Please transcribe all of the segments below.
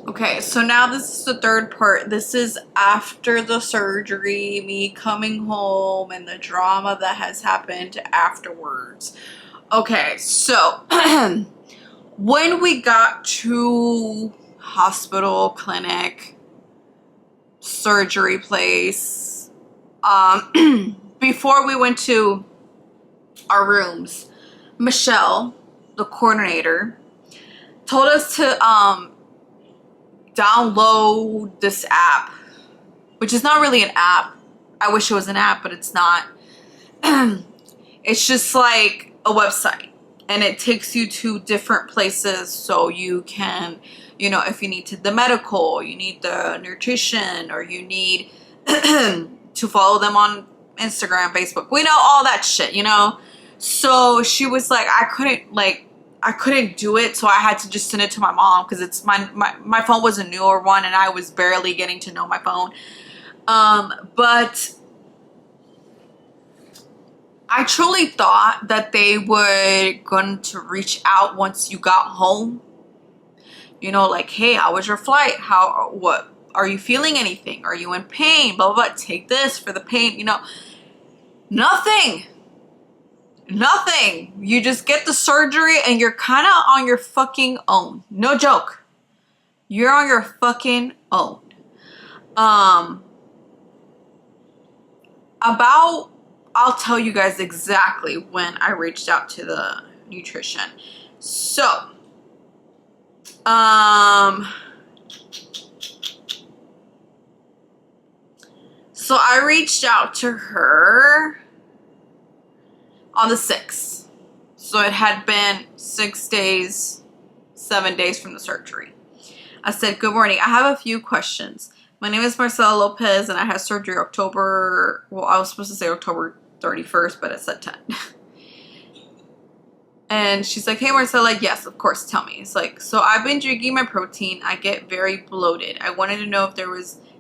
Okay, so now this is the third part. This is after the surgery, me coming home, and the drama that has happened afterwards. Okay, so when we got to hospital, clinic, surgery place, before we went to our rooms, Michelle, the coordinator, told us to download this app, which is not really an app. I wish it was an app, but it's not. It's just like a website, and it takes you to different places so you can, if you need the medical, you need the nutrition, or you need to follow them on Instagram, Facebook. We know all that shit, So she was like, I couldn't do it, so I had to just send it to my mom because it's my phone was a newer one and I was barely getting to know my phone. But I truly thought that they were going to reach out once you got home. Like, hey, how was your flight? What are you feeling anything? Are you in pain? Blah, blah, blah. Take this for the pain, Nothing. Nothing. You just get the surgery and you're kind of on your fucking own. No joke. You're on your fucking own. I'll tell you guys exactly when I reached out to the nutrition. So, I reached out to her on the 6th. So it had been 6 days, 7 days from the surgery. I said, good morning. I have a few questions. My name is Marcy Lopez, and I had surgery I was supposed to say October 31st, but it said 10. And she's like, hey, Marcella, yes, of course, tell me. It's like, so I've been drinking my protein. I get very bloated. I wanted to know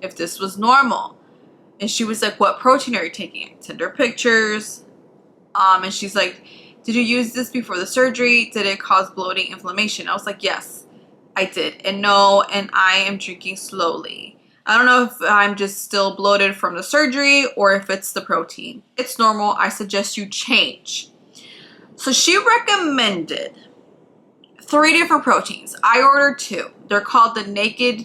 if this was normal. And she was like, what protein are you taking? I sent her pictures. And she's like, did you use this before the surgery? Did it cause bloating, inflammation? I was like, yes, I did. And no, and I am drinking slowly. I don't know if I'm just still bloated from the surgery or if it's the protein. It's normal. I suggest you change. So she recommended 3 different proteins. I ordered 2. They're called the Naked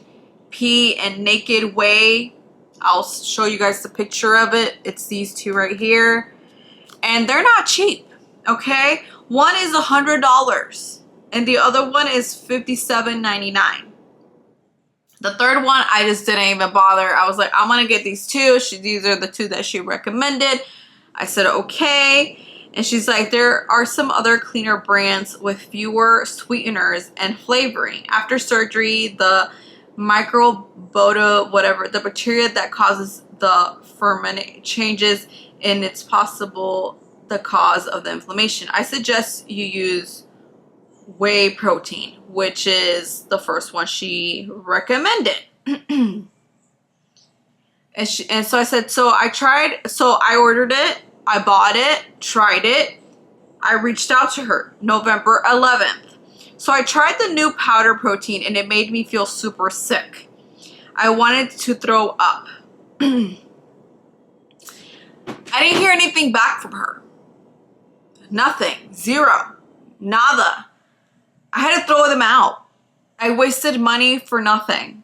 Pea and Naked Whey. I'll show you guys the picture of it. It's these 2 right here. And they're not cheap, okay? One is $100 and the other one is $57.99. The third one, I just didn't even bother. I was like, I'm gonna get these 2. These are the 2 that she recommended. I said, okay. And she's like, there are some other cleaner brands with fewer sweeteners and flavoring. After surgery, the microbiota, whatever, the bacteria that causes the ferment changes, and it's possible the cause of the inflammation. I suggest you use whey protein, which is the first one she recommended. and so I said, so I ordered it, I bought it, tried it. I reached out to her November 11th. So I tried the new powder protein and it made me feel super sick. I wanted to throw up. I didn't hear anything back from her. Nothing. Zero. Nada. I had to throw them out. I wasted money for nothing.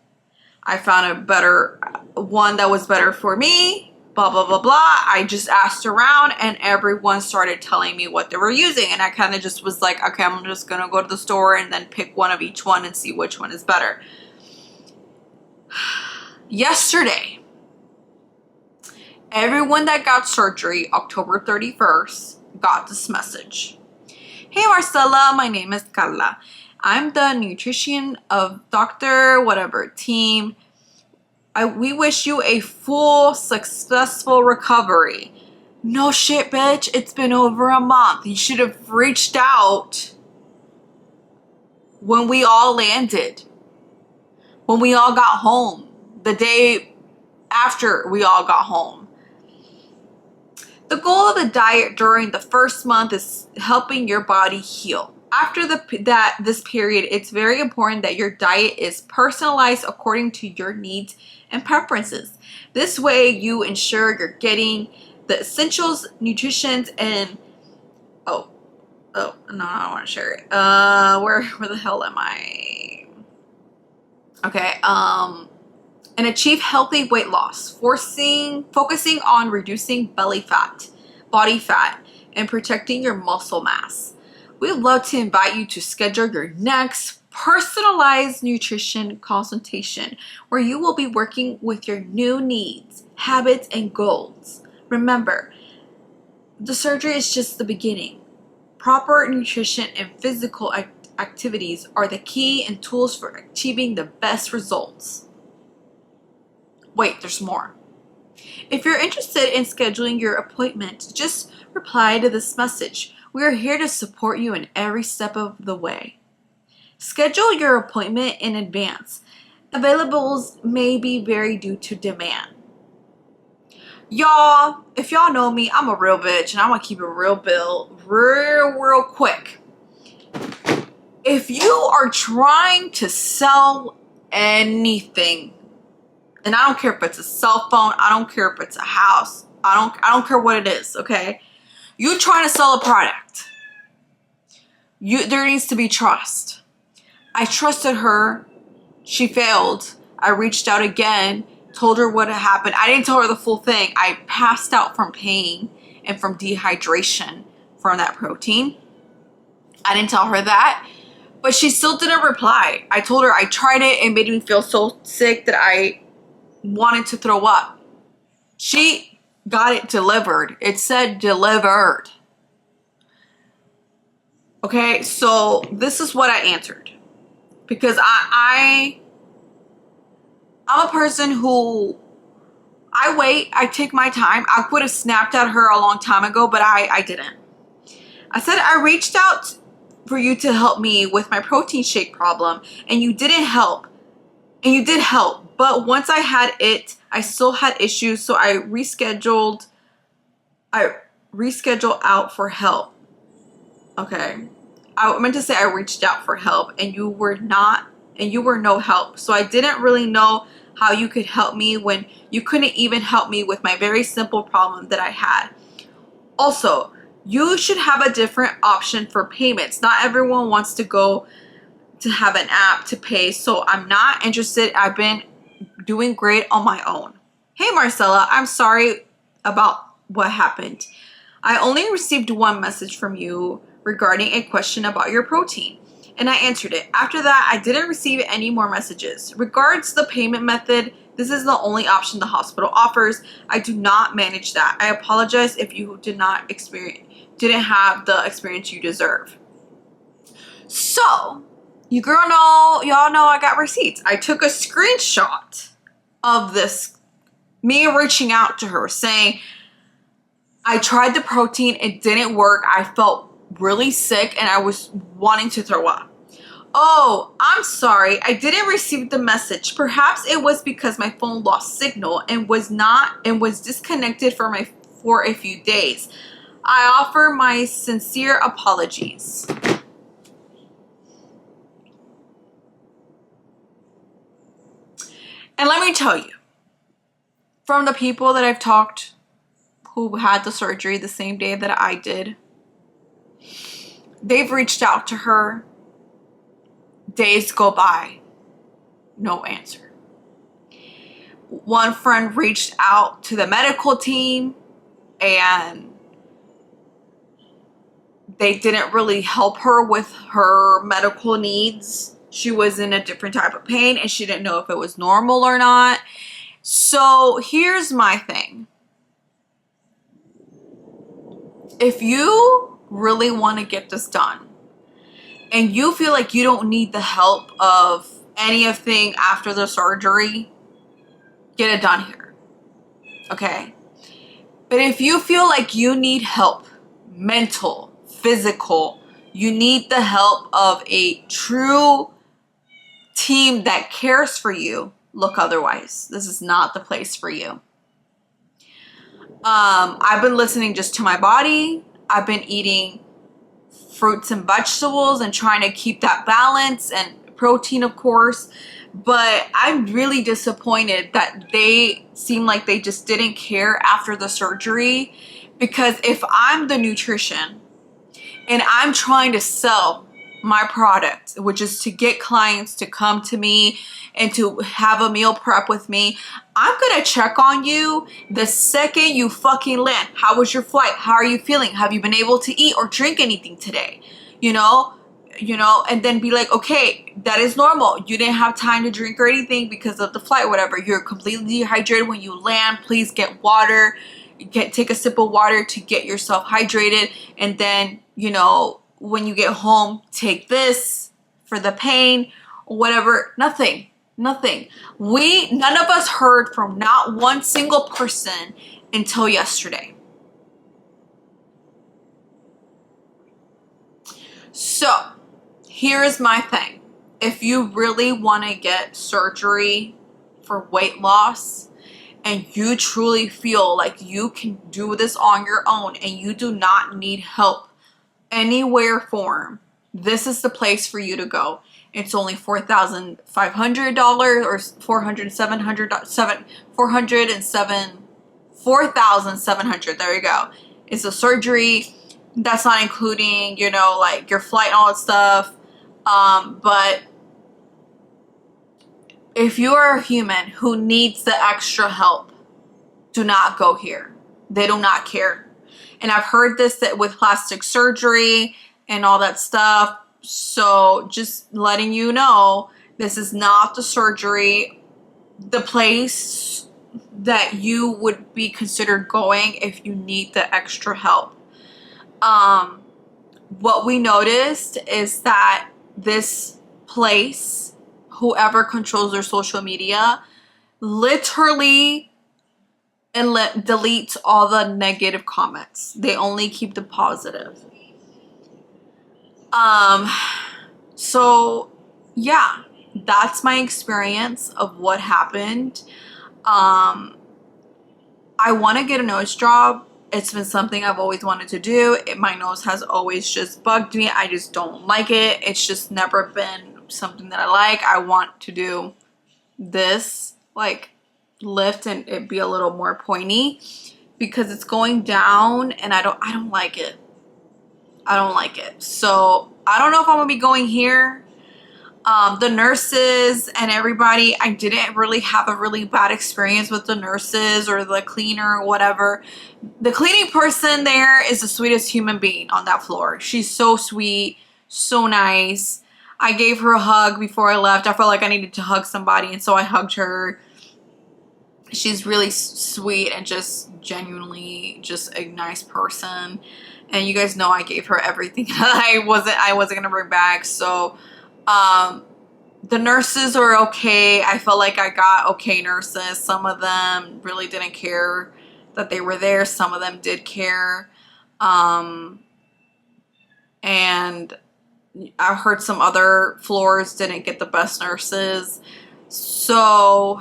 I found a better one that was better for me. Blah, blah, blah, blah. I just asked around and everyone started telling me what they were using. And I kind of just was like, okay, I'm just going to go to the store and then pick one of each one and see which one is better. Yesterday, everyone that got surgery October 31st got this message. Hey Marcella, my name is Carla. I'm the nutrition of Dr. whatever team. We wish you a full successful recovery. No shit, bitch. It's been over a month. You should have reached out when we all landed. When we all got home. The day after we all got home. The goal of the diet during the first month is helping your body heal. After this period, it's very important that your diet is personalized according to your needs and preferences. This way you ensure you're getting the essentials, nutrition, and oh no, I don't want to share it. Where the hell am I? Okay, and achieve healthy weight loss, focusing on reducing belly fat, body fat, and protecting your muscle mass. We'd love to invite you to schedule your next personalized nutrition consultation where you will be working with your new needs, habits, and goals. Remember, the surgery is just the beginning. Proper nutrition and physical activities are the key and tools for achieving the best results. Wait, there's more. If you're interested in scheduling your appointment, just reply to this message. We are here to support you in every step of the way. Schedule your appointment in advance. Availables may be varied due to demand. Y'all, if y'all know me, I'm a real bitch and I'm gonna keep it real quick. If you are trying to sell anything, and I don't care if it's a cell phone, I don't care if it's a house, I don't care what it is, okay? You trying to sell a product. There needs to be trust. I trusted her. She failed. I reached out again, told her what had happened. I didn't tell her the full thing. I passed out from pain and from dehydration from that protein. I didn't tell her that, but she still didn't reply. I told her I tried it. It made me feel so sick that I wanted to throw up. She got it delivered. It said delivered. Okay, so this is what I answered. Because I'm a person who, I wait, I take my time. I could have snapped at her a long time ago, but I didn't. I said I reached out for you to help me with my protein shake problem, and you didn't help. And you did help, but once I had it, I still had issues, so I rescheduled out for help. Okay. I meant to say I reached out for help, and you were no help. So I didn't really know how you could help me when you couldn't even help me with my very simple problem that I had. Also, you should have a different option for payments. Not everyone wants to go to have an app to pay, so I'm not interested. I've been doing great on my own. Hey Marcella, I'm sorry about what happened. I only received one message from you regarding a question about your protein, and I answered it. After that, I didn't receive any more messages. Regards the payment method, this is the only option the hospital offers. I do not manage that. I apologize if you didn't have the experience you deserve. So, y'all know I got receipts. I took a screenshot of this, me reaching out to her saying, I tried the protein, it didn't work. I felt really sick and I was wanting to throw up. Oh, I'm sorry, I didn't receive the message. Perhaps it was because my phone lost signal and was disconnected for a few days. I offer my sincere apologies. And let me tell you, from the people that I've talked who had the surgery the same day that I did, they've reached out to her. Days go by, no answer. One friend reached out to the medical team and they didn't really help her with her medical needs. She was in a different type of pain and she didn't know if it was normal or not. So here's my thing. If you really want to get this done and you feel like you don't need the help of anything after the surgery, get it done here. Okay? But if you feel like you need help, mental, physical, you need the help of a true team that cares for you, look otherwise. This is not the place for you. I've been listening just to my body. I've been eating fruits and vegetables and trying to keep that balance, and protein, of course. But I'm really disappointed that they seem like they just didn't care after the surgery, because if I'm the nutrition and I'm trying to sell my product, which is to get clients to come to me and to have a meal prep with me, I'm gonna check on you the second you fucking land. How was your flight? How are you feeling? Have you been able to eat or drink anything today? You know, and then be like, okay, that is normal. You didn't have time to drink or anything because of the flight or whatever. You're completely dehydrated when you land. Please get water. Take a sip of water to get yourself hydrated. And then, when you get home, take this for the pain or whatever. Nothing. None of us heard from not one single person until yesterday. So here's my thing. If you really want to get surgery for weight loss and you truly feel like you can do this on your own and you do not need help any way or form, this is the place for you to go. It's only $4,500 or $4,700. There you go. It's a surgery. That's not including, like your flight and all that stuff. But if you are a human who needs the extra help, do not go here. They do not care. And I've heard this that with plastic surgery and all that stuff. So just letting you know, this is not the surgery, the place that you would be considered going if you need the extra help. What we noticed is that this place, whoever controls their social media, literally deletes all the negative comments. They only keep the positive. So yeah, that's my experience of what happened. I want to get a nose job. It's been something I've always wanted to do. My nose has always just bugged me. I just don't like it. It's just never been something that I like. I want to do this, like lift and it be a little more pointy, because it's going down and I don't like it. I don't like it. So I don't know if I'm gonna be going here. The nurses and everybody, I didn't really have a really bad experience with the nurses or the cleaner or whatever. The cleaning person there is the sweetest human being on that floor. She's so sweet, so nice. I gave her a hug before I left. I felt like I needed to hug somebody, and so I hugged her. She's really sweet and just genuinely just a nice person. And you guys know I gave her everything that I wasn't gonna bring back. So the nurses are okay. I felt like I got okay nurses. Some of them really didn't care that they were there. Some of them did care. And I heard some other floors didn't get the best nurses. So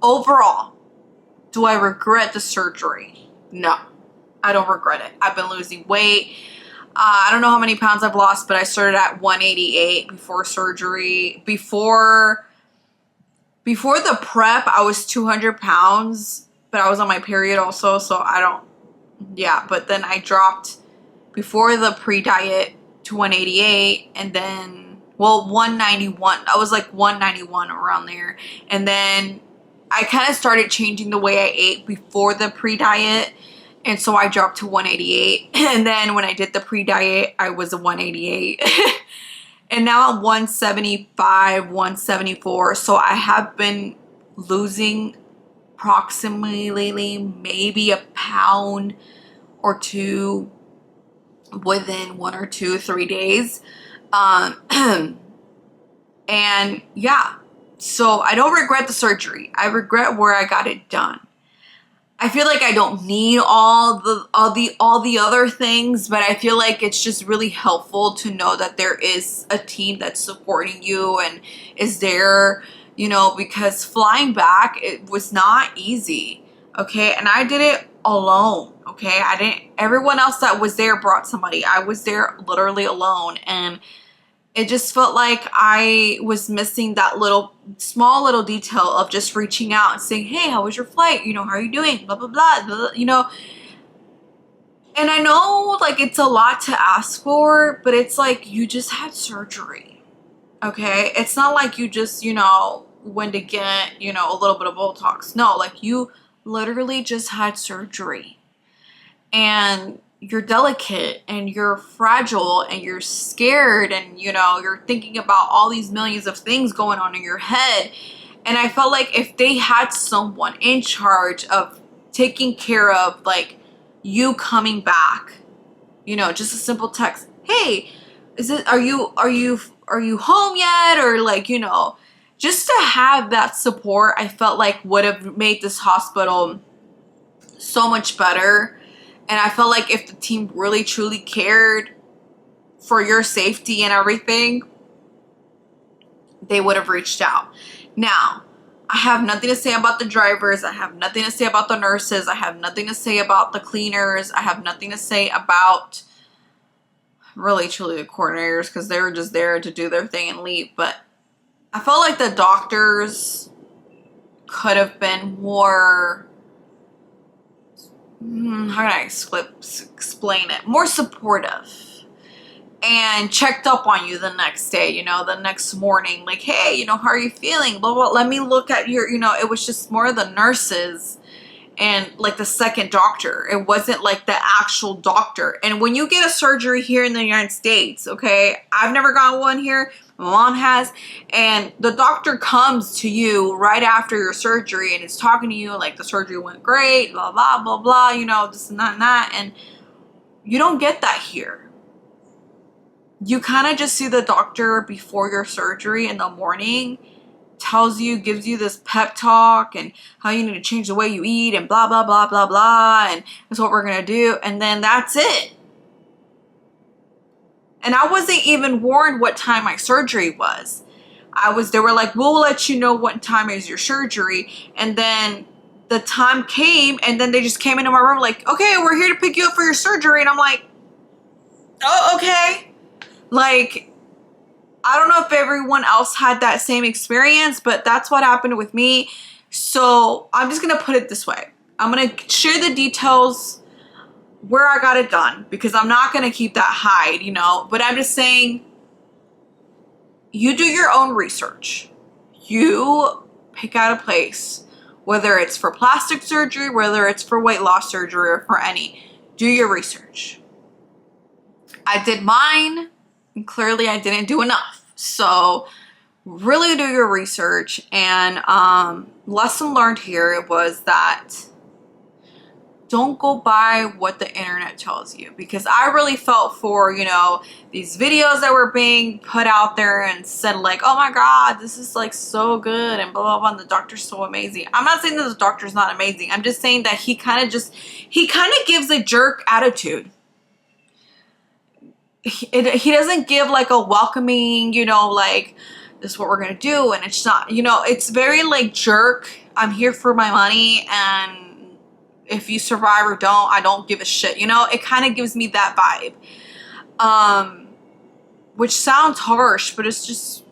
overall, do I regret the surgery? No, I don't regret it. I've been losing weight. I don't know how many pounds I've lost, but I started at 188 before surgery. Before the prep, I was 200 pounds, but I was on my period also, so but then I dropped before the pre-diet to 188, and then, 191. I was like 191 around there. And then I kind of started changing the way I ate before the pre-diet. And so I dropped to 188. And then when I did the pre-diet, I was a 188. And now I'm 175, 174. So I have been losing approximately maybe a pound or two within 1 or 2, 3 days. And yeah, so I don't regret the surgery. I regret where I got it done. I feel like I don't need all the other things, but I feel like it's just really helpful to know that there is a team that's supporting you and is there, because flying back, it was not easy. Okay. And I did it alone. Okay, I didn't, everyone else that was there brought somebody. I was there literally alone, and it just felt like I was missing that small little detail of just reaching out and saying, hey, how was your flight? You know, how are you doing? Blah, blah, blah, blah, you know. And I know, like, it's a lot to ask for, but it's like, you just had surgery. Okay, it's not like you just, you know, went to get, you know, a little bit of Botox. No, like, you literally just had surgery. And you're delicate and you're fragile and you're scared, and you know, you're thinking about all these millions of things going on in your head. And I felt like if they had someone in charge of taking care of like you coming back, you know, just a simple text, hey, are you home yet? Or like, you know, just to have that support, I felt like would have made this hospital so much better. And I felt like if the team really truly cared for your safety and everything, they would have reached out. Now, I have nothing to say about the drivers. I have nothing to say about the nurses. I have nothing to say about the cleaners. I have nothing to say about really truly the coordinators, because they were just there to do their thing and leave. But I felt like the doctors could have been more, how can I explain it? More supportive, and checked up on you the next day, you know, the next morning. Like, hey, you know, how are you feeling? Blah, blah, let me look at your, you know, it was just more of the nurses and like the second doctor. It wasn't like the actual doctor. And when you get a surgery here in the United States, okay, I've never gotten one here. My mom has. And the doctor comes to you right after your surgery and is talking to you like the surgery went great, blah, blah, blah, blah, you know, this and that and that. And you don't get that here. You kind of just see the doctor before your surgery in the morning, tells you, gives you this pep talk and how you need to change the way you eat and blah, blah, blah, blah, blah. And that's what we're going to do. And then that's it. And I wasn't even warned what time my surgery was. They were like, we'll let you know what time is your surgery. And then the time came, and then they just came into my room like, okay, we're here to pick you up for your surgery. And I'm like, oh, okay. Like, I don't know if everyone else had that same experience, but that's what happened with me. So I'm just going to put it this way. I'm going to share the details where I got it done, because I'm not going to keep that hide, you know, but I'm just saying, you do your own research. You pick out a place, whether it's for plastic surgery, whether it's for weight loss surgery, or for any, do your research. I did mine, and clearly I didn't do enough. So really do your research. And lesson learned here was that don't go by what the internet tells you, because I really felt for, you know, these videos that were being put out there and said like, oh my God, this is like so good and blah, blah, blah, and the doctor's so amazing. I'm not saying that the doctor's not amazing. I'm just saying that he kind of gives a jerk attitude. He doesn't give like a welcoming, you know, like, this is what we're going to do. And it's not, you know, it's very like jerk. I'm here for my money, and if you survive or don't, I don't give a shit. You know, it kind of gives me that vibe. Which sounds harsh, but it's just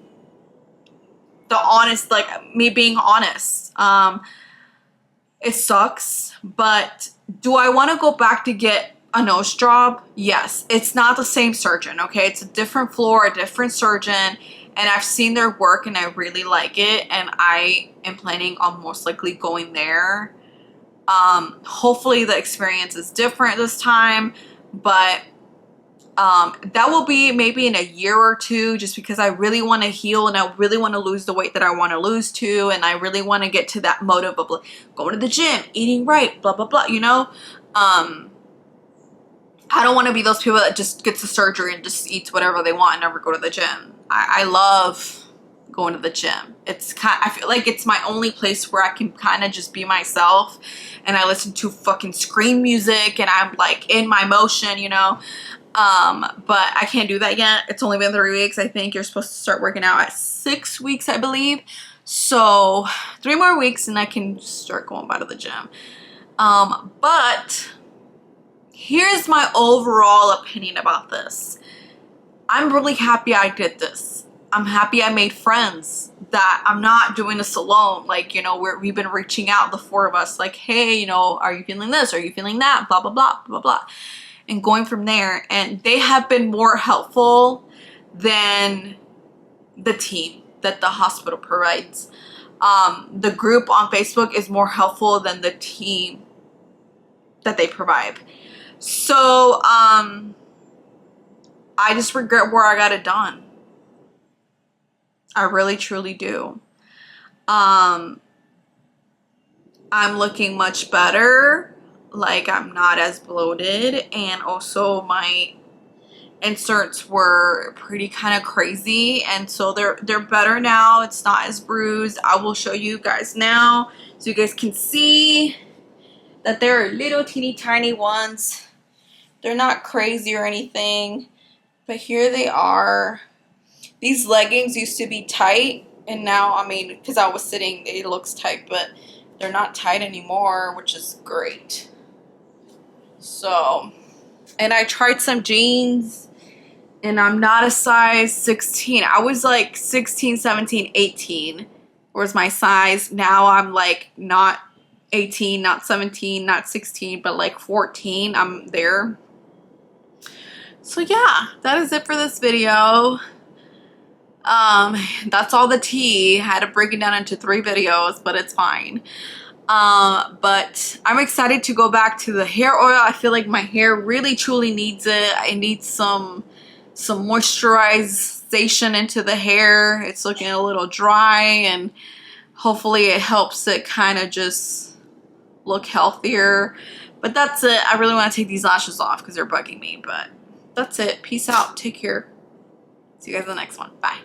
the honest, like me being honest. It sucks, but do I want to go back to get a nose job? Yes. It's not the same surgeon, okay? It's a different floor, a different surgeon, and I've seen their work and I really like it, and I am planning on most likely going there. Hopefully the experience is different this time, but that will be maybe in a year or two, just because I really want to heal and I really want to lose the weight that I want to lose to, and I really want to get to that motive of like going to the gym, eating right, blah, blah, blah, you know? I don't want to be those people that just gets the surgery and just eats whatever they want and never go to the gym. I love going to the gym. I feel like it's my only place where I can kind of just be myself, and I listen to fucking scream music and I'm like in my motion, you know? But I can't do that yet. It's only been 3 weeks. I think you're supposed to start working out at 6 weeks, I believe. So 3 more weeks and I can start going back to the gym. But here's my overall opinion about this. I'm really happy I did this. I'm happy I made friends, that I'm not doing this alone. Like, you know, we've been reaching out, the four of us, like, hey, you know, are you feeling this? Are you feeling that? Blah, blah, blah, blah, blah. And going from there. And they have been more helpful than the team that the hospital provides. The group on Facebook is more helpful than the team that they provide. So, I just regret where I got it done. I really truly do. I'm looking much better. Like, I'm not as bloated, and also my inserts were pretty kind of crazy, and so they're better now. It's not as bruised. I will show you guys now so you guys can see that there are little teeny tiny ones. They're not crazy or anything, but here they are. These leggings used to be tight, and now, I mean, because I was sitting, it looks tight, but they're not tight anymore, which is great. So, and I tried some jeans, and I'm not a size 16. I was like 16, 17, 18 was my size. Now I'm like not 18, not 17, not 16, but like 14. I'm there. So yeah, that is it for this video. That's all the tea. I had to break it down into 3 videos, but it's fine. But I'm excited to go back to the hair oil. I feel like my hair really truly needs it. I need some moisturization into the hair. It's looking a little dry, and hopefully it helps it kind of just look healthier. But that's it. I really want to take these lashes off because they're bugging me, but that's it. Peace out. Take care. See you guys in the next one. Bye.